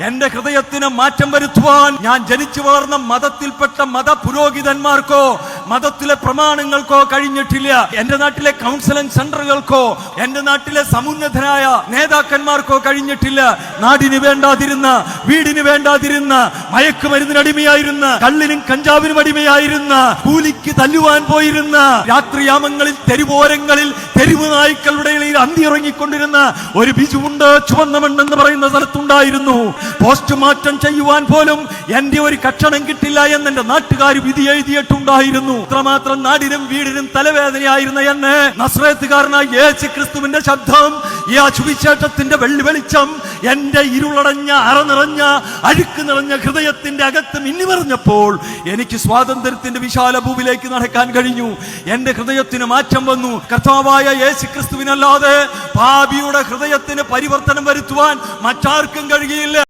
എന്റെ ഹൃദയത്തിന് മാറ്റം വരുത്തുവാൻ ഞാൻ ജനിച്ചു വളർന്ന മതത്തിൽപ്പെട്ട മതപുരോഹിതന്മാർക്കോ മതത്തിലെ പ്രമാണങ്ങൾക്കോ കഴിഞ്ഞിട്ടില്ല. എന്റെ നാട്ടിലെ കൗൺസിലിംഗ് സെന്ററുകൾക്കോ എന്റെ നാട്ടിലെ സമുന്നതരായ നേതാക്കന്മാർക്കോ കഴിഞ്ഞിട്ടില്ല. നാടിന് വേണ്ടാതിരുന്ന, വീടിന് വേണ്ടാതിരുന്ന, മയക്കുമരുന്നിനടിമയായിരുന്ന, കള്ളിനും കഞ്ചാവിനും അടിമയായിരുന്ന, കൂലിക്ക് തല്ലുവാൻ പോയിരുന്ന, രാത്രിയാമങ്ങളിൽ തെരുവോരങ്ങളിൽ തെരുവ് നായ്ക്കളുടെ ഇടയിൽ അന്തിയിറങ്ങിക്കൊണ്ടിരുന്ന ഒരു ബിജുവുണ്ട് ചുവന്നമണ്ണെന്ന് പറയുന്ന സ്ഥലത്തുണ്ടായിരുന്നു. പോസ്റ്റ്മോർട്ടം ചെയ്യുവാൻ പോലും എന്റെ ഒരു കക്ഷണം കിട്ടില്ല എന്ന് എന്റെ നാട്ടുകാർ വിധി എഴുതിയിട്ടുണ്ടായിരുന്നു. അത്രമാത്രം നാടിനും വീടിനും തലവേദനയായിരുന്ന എന്നെ നസ്രേത്തുകാരനായ യേശു ക്രിസ്തുവിന്റെ ശബ്ദം, ഈ സുവിശേഷത്തിന്റെ വെള്ളിവെളിച്ചം എന്റെ ഇരുളടഞ്ഞ അറനിറഞ്ഞ അഴുക്ക് നിറഞ്ഞ ഹൃദയത്തിന്റെ അകത്ത് മിന്നിമറിഞ്ഞപ്പോൾ എനിക്ക് സ്വാതന്ത്ര്യത്തിന്റെ വിശാല ഭൂമിയിലേക്ക് നടക്കാൻ കഴിഞ്ഞു. എന്റെ ഹൃദയത്തിന് മാറ്റം വന്നു. കർത്താവായ യേശു ക്രിസ്തുവിനല്ലാതെ പാപിയുടെ ഹൃദയത്തിന് പരിവർത്തനം വരുത്തുവാൻ മറ്റാർക്കും കഴിയില്ല.